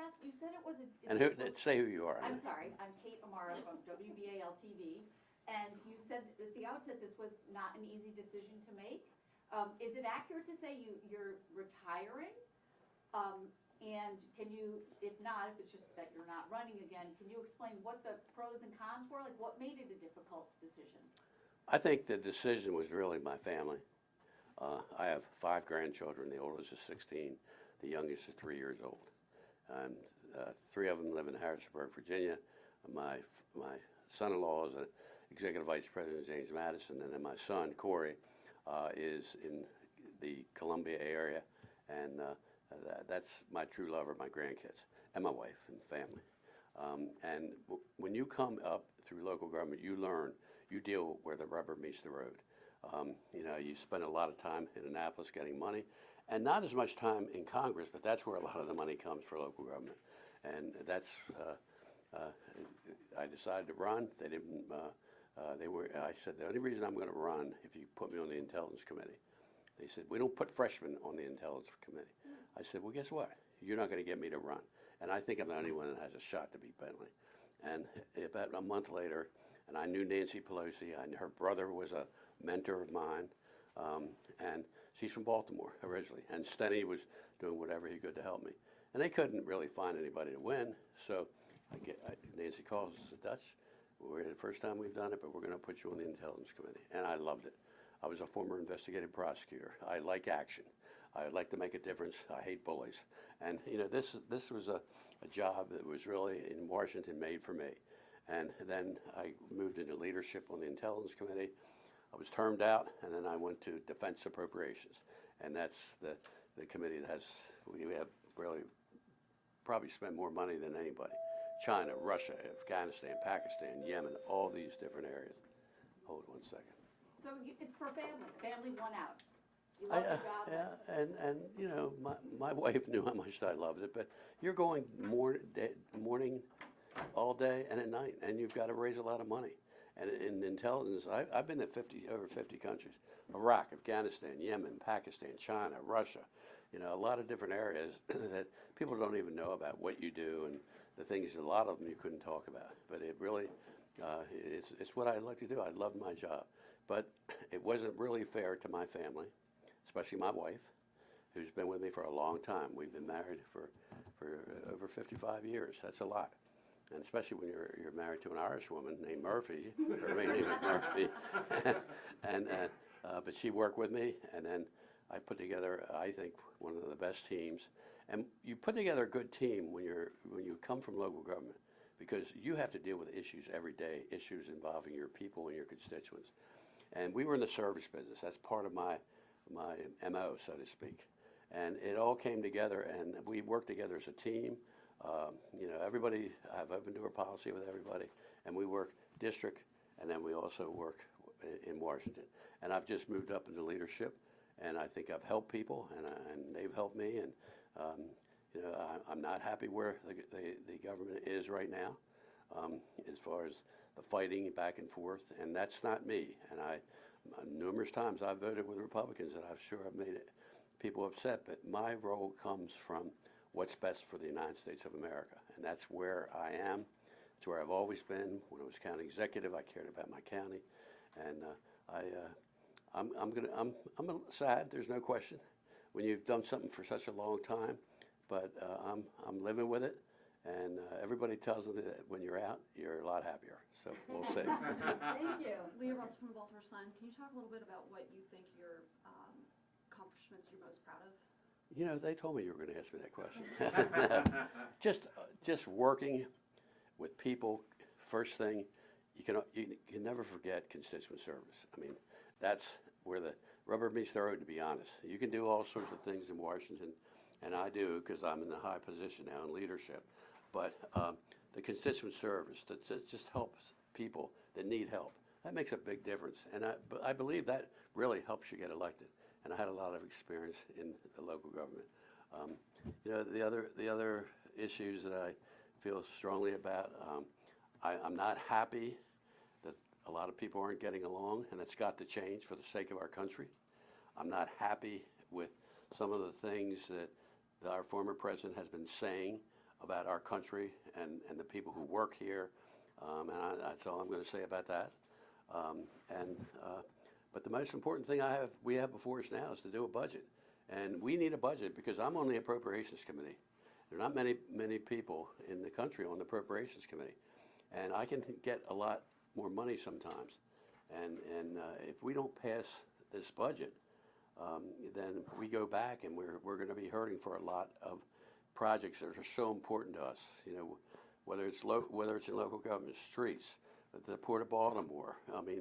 ask, you said it was a... And say who you are. I'm sorry, I'm Kate Amara from WMAR-TV, and you said at the outset this was not an easy decision to make. Is it accurate to say you're retiring? And can you, if not, if it's just that you're not running again, can you explain what the pros and cons were? Like, what made it a difficult decision? I think the decision was really my family. I have 5 grandchildren. The oldest is 16. The youngest is 3 years old. And 3 of them live in Harrisonburg, Virginia. My son-in-law is an executive vice president, James Madison, and then my son, Corey, is in the Columbia area, and that's my true lover, my grandkids, and my wife and family. And when you come up through local government, you learn, you deal where the rubber meets the road. You know, you spend a lot of time in Annapolis getting money, and not as much time in Congress, but that's where a lot of the money comes for local government. And that's, I decided to run. They didn't, I said, the only reason I'm going to run if you put me on the Intelligence Committee. They said, we don't put freshmen on the Intelligence Committee. I said, well, guess what? You're not going to get me to run. And I think I'm the only one that has a shot to beat Bentley. And about a month later, and I knew Nancy Pelosi, her brother was a mentor of mine, and she's from Baltimore originally, and Steny was doing whatever he could to help me. And they couldn't really find anybody to win, so Nancy calls us, Dutch, we're the first time we've done it, but we're going to put you on the Intelligence Committee. And I loved it. I was a former investigative prosecutor. I like action. I like to make a difference. I hate bullies. And you know, this was a job that was really in Washington made for me. And then I moved into leadership on the Intelligence Committee. I was termed out, and then I went to Defense Appropriations. And that's the committee that has, we have really probably spent more money than anybody. China, Russia, Afghanistan, Pakistan, Yemen, all these different areas. Hold one second. So it's for family. Family won out. You love the job. Yeah, and you know, my wife knew how much I loved it, but you're going morning all day and at night, and you've got to raise a lot of money. And in intelligence, I've been to over 50 countries: Iraq, Afghanistan, Yemen, Pakistan, China, Russia. You know, a lot of different areas that people don't even know about what you do and the things. A lot of them you couldn't talk about, but it really, it's what I like to do. I love my job, but it wasn't really fair to my family, especially my wife, who's been with me for a long time. We've been married for over 55 years. That's a lot. And especially when you're married to an Irish woman named Murphy, her main name is Murphy, but she worked with me, and then I put together, I think, one of the best teams. And you put together a good team when you come from local government, because you have to deal with issues every day, issues involving your people and your constituents. And we were in the service business. That's part of my MO, so to speak. And it all came together, and we worked together as a team. You know, everybody, I have open door policy with everybody, and we work district, and then we also work in Washington. And I've just moved up into leadership, and I think I've helped people, and they've helped me. And you know, I'm not happy where the government is right now, as far as the fighting back and forth, and that's not me. And numerous times I've voted with Republicans, and I'm sure I've made people upset, but my role comes from what's best for the United States of America, and that's where I am. It's where I've always been. When I was county executive, I cared about my county, and I'm sad. There's no question when you've done something for such a long time, but I'm living with it, and everybody tells me that when you're out, you're a lot happier. So we'll see. Thank you. Leah Russell from the Baltimore Sun. Can you talk a little bit about what you think your accomplishments you're most proud of? You know, they told me you were going to ask me that question. Just working with people. First thing, you can never forget constituent service. I mean, that's where the rubber meets the road, to be honest. You can do all sorts of things in Washington, and I do because I'm in a high position now in leadership. But the constituent service that just helps people that need help, that makes a big difference. And I believe that really helps you get elected. And I had a lot of experience in the local government. You know, the other issues that I feel strongly about, I'm not happy that a lot of people aren't getting along, and it's got to change for the sake of our country. I'm not happy with some of the things that our former president has been saying about our country and the people who work here. That's all I'm going to say about that. But the most important thing we have before us now is to do a budget. And we need a budget because I'm on the Appropriations Committee. There are not many people in the country on the Appropriations Committee. And I can get a lot more money sometimes. And if we don't pass this budget, then we go back and we're going to be hurting for a lot of projects that are so important to us. You know, whether it's in local government, streets, the Port of Baltimore. I mean,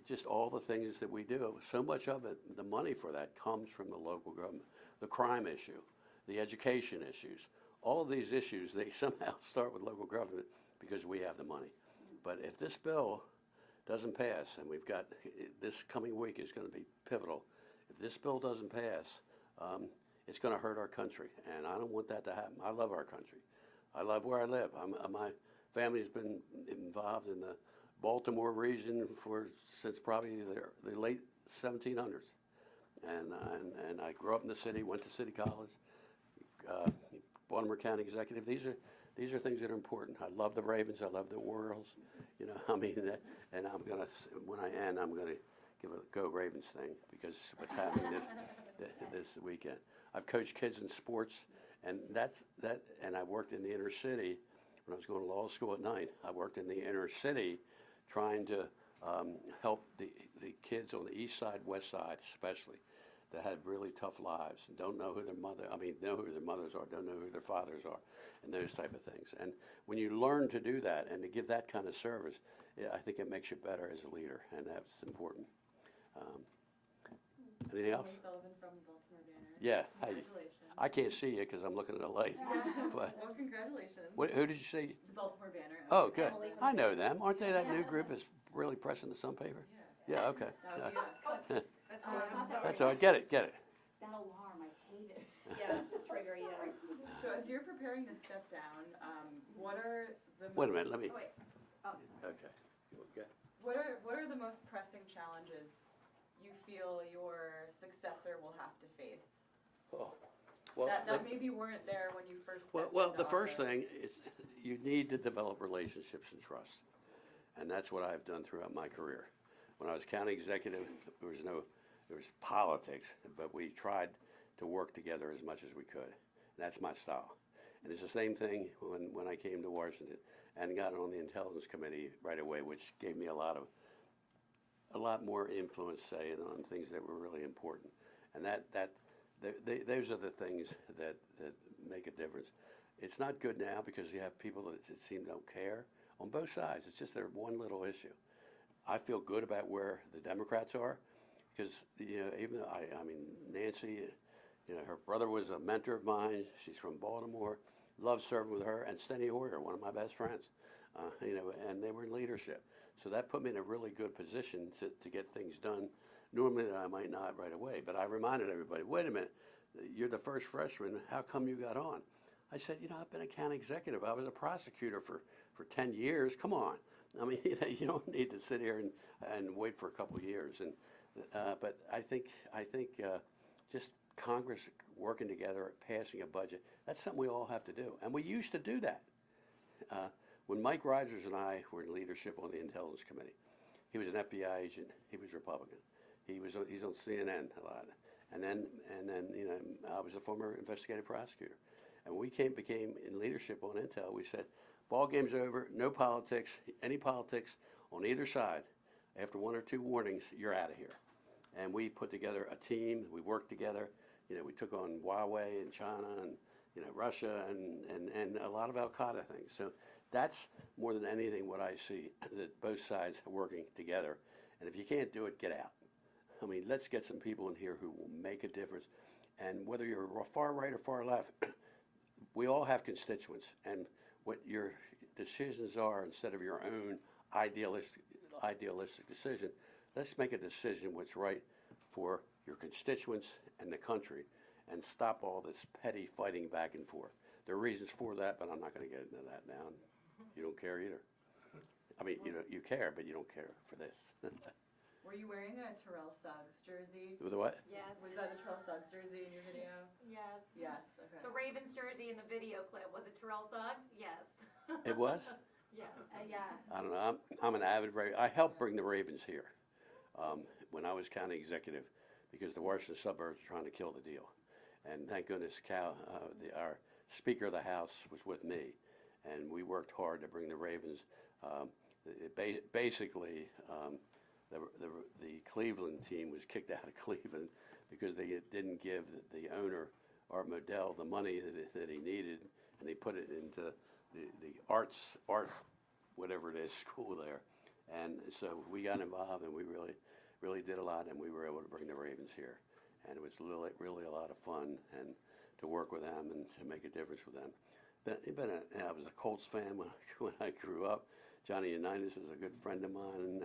just all the things that we do. So much of it, the money for that comes from the local government. The crime issue, the education issues, all of these issues, they somehow start with local government because we have the money. But if this bill doesn't pass, and we've got, this coming week is going to be pivotal. If this bill doesn't pass, it's going to hurt our country, and I don't want that to happen. I love our country. I love where I live. My family's been involved in the Baltimore region since probably the late 1700s, and I grew up in the city, went to City College, Baltimore County Executive. These are things that are important. I love the Ravens. I love the Orioles. You know, I mean, and when I end, I'm gonna give a Go Ravens thing because what's happening this weekend. I've coached kids in sports, and and I worked in the inner city when I was going to law school at night. I worked in the inner city trying to help the kids on the east side, west side especially, that had really tough lives and don't know who their know who their mothers are, don't know who their fathers are, and those type of things. And when you learn to do that and to give that kind of service, I think it makes you better as a leader, and that's important. Anything else? Sullivan from Baltimore Banner. Yeah. Congratulations. I can't see you because I'm looking at a light. But Well, congratulations. who did you see? The Baltimore Banner. Oh, good. I know them. Aren't they that new group that's really pressing the Sun paper? Yeah, okay. That would be us. That's all right. That's all right. Get it. That alarm, I hate it. Yeah, that's to trigger you. So as you're preparing to step down, what are the Wait a minute. Let me. Oh, wait. Oh, Okay. Okay. What are the most pressing challenges you feel your successor will have to face? Oh, well, that maybe weren't there when you first stepped well, into the first office. thing is you need to develop relationships and trust, and that's what I've done throughout my career. When I was county executive, there was politics, but we tried to work together as much as we could. And that's my style. And it's the same thing when I came to Washington and got on the Intelligence Committee right away, which gave me a lot more influence, say, on things that were really important. And those are the things that make a difference. It's not good now because you have people that it seem don't care on both sides. It's just their one little issue. I feel good about where the Democrats are because even though I mean Nancy, her brother was a mentor of mine. She's from Baltimore. Loved serving with her, and Steny Hoyer, one of my best friends. And they were in leadership. So that put me in a really good position to get things done. Normally that I might not right away, but I reminded everybody, wait a minute, you're the first freshman, how come you got on? I said, I've been a county executive. I was a prosecutor for 10 years. Come on. I mean, you don't need to sit here and wait for a couple of years. But I think just Congress working together, passing a budget, that's something we all have to do. And we used to do that. When Mike Rogers and I were in leadership on the Intelligence Committee, he was an FBI agent. He was Republican. He's on CNN a lot. And then I was a former investigative prosecutor. And when we became in leadership on Intel, we said, ball game's over, no politics, any politics on either side. After one or two warnings, you're out of here. And we put together a team. We worked together. We took on Huawei and China and Russia and a lot of Al Qaeda things. So that's more than anything what I see, that both sides are working together. And if you can't do it, get out. I mean, let's get some people in here who will make a difference. And whether you're far right or far left, we all have constituents. And what your decisions are, instead of your own idealistic decision, let's make a decision what's right for your constituents and the country, and stop all this petty fighting back and forth. There are reasons for that, but I'm not going to get into that now. You don't care either. I mean, you care, but you don't care for this. Were you wearing a Terrell Suggs jersey? With the what? Yes. Was that a Terrell Suggs jersey in your video? Yes. Yes, okay. The Ravens jersey in the video clip, was it Terrell Suggs? Yes. It was? Yes. Yeah. I don't know. I'm an avid I helped bring the Ravens here when I was county executive because the Washington suburbs were trying to kill the deal. And thank goodness our Speaker of the House was with me. And we worked hard to bring the Ravens. Basically, the Cleveland team was kicked out of Cleveland because they didn't give the owner, Art Modell, the money that he needed, and they put it into the art, whatever it is, school there. And so we got involved, and we really did a lot, and we were able to bring the Ravens here. And it was really a lot of fun and to work with them and to make a difference with them. I was a Colts fan when I grew up. Johnny Unitas is a good friend of mine.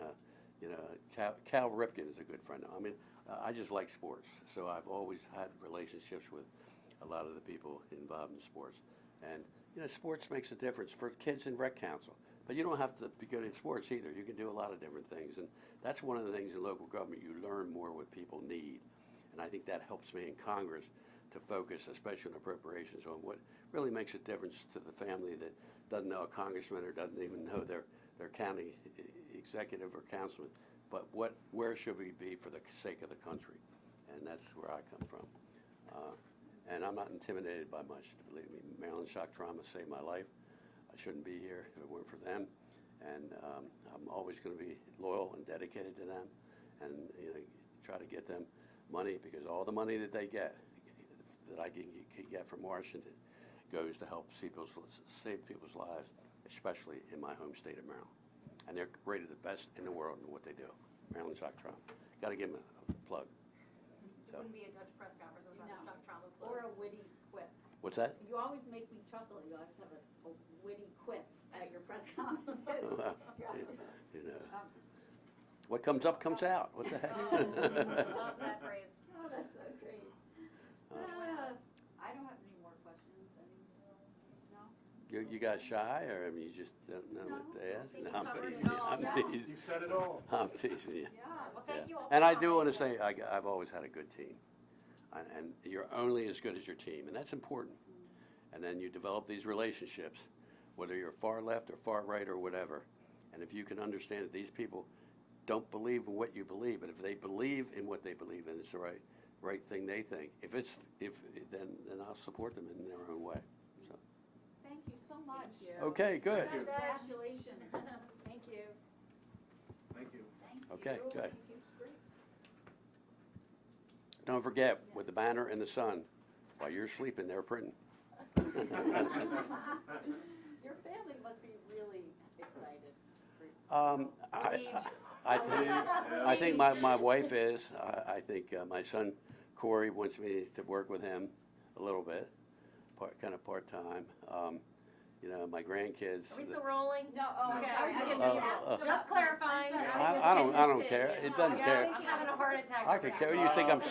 Cal Ripken is a good friend of mine. I mean, I just like sports, so I've always had relationships with a lot of the people involved in sports. And sports makes a difference for kids in rec council. But you don't have to be good at sports either. You can do a lot of different things, and that's one of the things in local government. You learn more what people need, and I think that helps me in Congress to focus, especially on appropriations, on what really makes a difference to the family that doesn't know a congressman or doesn't even know their county executive or councilman, but where should we be for the sake of the country? And that's where I come from. And I'm not intimidated by much, believe me. Maryland shock trauma saved my life. I shouldn't be here if it weren't for them. And I'm always going to be loyal and dedicated to them and try to get them money, because all the money that they get, that I can get from Washington, goes to help save people's lives, especially in my home state of Maryland. And they're rated the best in the world in what they do. Maryland shock trauma. Got to give them a plug. So. Wouldn't be a Dutch press conference without a shock trauma plug. Or a witty quip. What's that? You always make me chuckle. You always have a witty quip at your press conferences. What comes up comes out. What the heck? Love that phrase. Oh, that's so great. I don't have any more questions. No? You guys shy, or you just don't know what to ask? I think No, I'm you covered it teasing you. all, I'm yeah. teasing. You said it all. I'm teasing you. Yeah, well, thank you all. And for I do coming. want to say I've always had a good team, and you're only as good as your team, and that's important. And then you develop these relationships, whether you're far left or far right or whatever. And if you can understand that these people don't believe in what you believe, but if they believe in what they believe in, it's the right thing they think. Then I'll support them in their own way. So. Thank you so much. Thank you. Okay, good. Thank you. Congratulations. Thank you. Thank you. Thank you. Okay, good. Thank you. Great. Don't forget, with the banner in the sun, while you're sleeping, they're printing. Your family must be really excited. I think my wife is. I think my son Corey wants me to work with him a little bit, kind of part-time. My grandkids. Are we still rolling? No, oh, Okay, I was just just clarifying. I don't care. It doesn't care. I'm having a heart attack. I could care. You think I'm